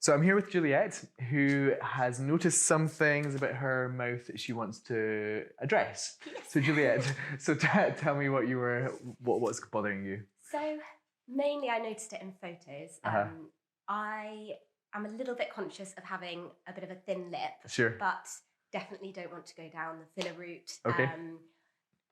So I'm here with Juliet, who has noticed some things about her mouth that she wants to address. Yes. So Juliet, tell me what's bothering you. So mainly I noticed it in photos. Uh-huh. I am a little bit conscious of having a bit of a thin lip, Sure. but definitely don't want to go down the thinner route. Okay.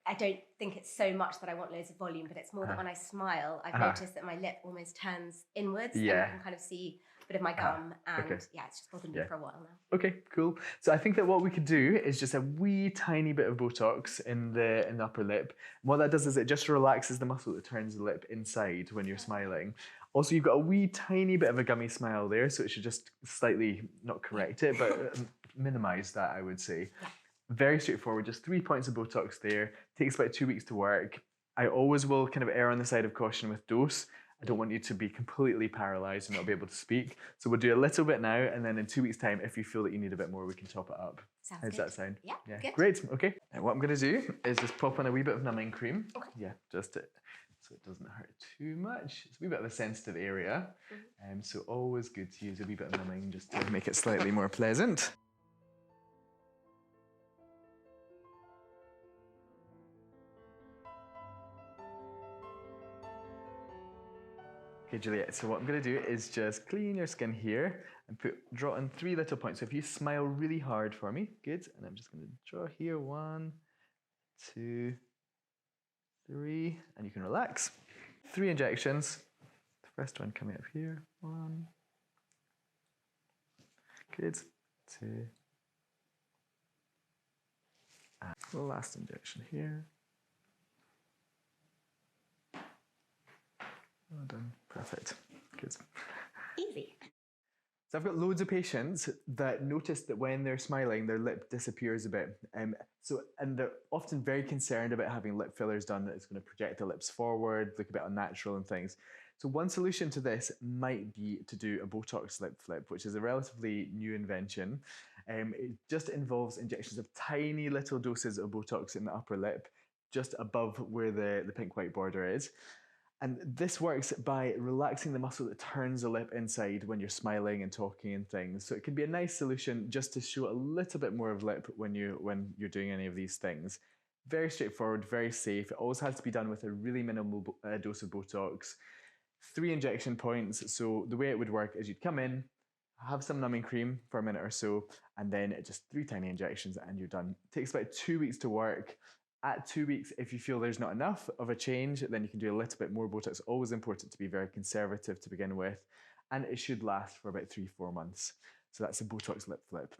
I don't think it's so much that I want loads of volume, but it's more that when I smile, I've noticed that my lip almost turns inwards and I can kind of see a bit of my gum and yeah, it's just bothered me for a while now. Okay, cool. So I think that what we could do is just a wee tiny bit of Botox in the upper lip. And what that does is it just relaxes the muscle that turns the lip inside when you're smiling. Also, you've got a wee tiny bit of a gummy smile there, so it should just slightly, not correct it, but minimize that, I would say. Yeah. Very straightforward, just 3 points of Botox there. Takes about 2 weeks to work. I always will kind of err on the side of caution with dose. I don't want you to be completely paralyzed and not be able to speak. So we'll do a little bit now, and then in 2 weeks' time, if you feel that you need a bit more, we can top it up. Sounds How does good. that sound? Yeah, good. Great, okay. Now what I'm gonna do is just pop on a wee bit of numbing cream. Okay. Yeah, just so it doesn't hurt too much. It's a wee bit of a sensitive area. So always good to use a wee bit of numbing just to make it slightly more pleasant. Okay, Juliet, so what I'm going to do is just clean your skin here and draw in 3 little points. So if you smile really hard for me, good. And I'm just going to draw here, 1, 2, 3, and you can relax. 3 injections. The first one coming up here, 1. Good, 2. And the last injection here. Well done. Perfect. Good. Easy. So I've got loads of patients that notice that when they're smiling, their lip disappears a bit. And they're often very concerned about having lip fillers done that is going to project the lips forward, look a bit unnatural and things. So one solution to this might be to do a Botox Lip Flip, which is a relatively new invention. It just involves injections of tiny little doses of Botox in the upper lip, just above where the pink-white border is. And this works by relaxing the muscle that turns the lip inside when you're smiling and talking and things. So it can be a nice solution just to show a little bit more of lip when you're doing any of these things. Very straightforward, very safe. It always has to be done with a really minimal dose of Botox. 3 injection points. So the way it would work is you'd come in, have some numbing cream for a minute or so, and then just 3 tiny injections and you're done. It takes about 2 weeks to work. At 2 weeks, if you feel there's not enough of a change, then you can do a little bit more Botox. Always important to be very conservative to begin with. And it should last for about 3-4 months. So that's a Botox Lip Flip.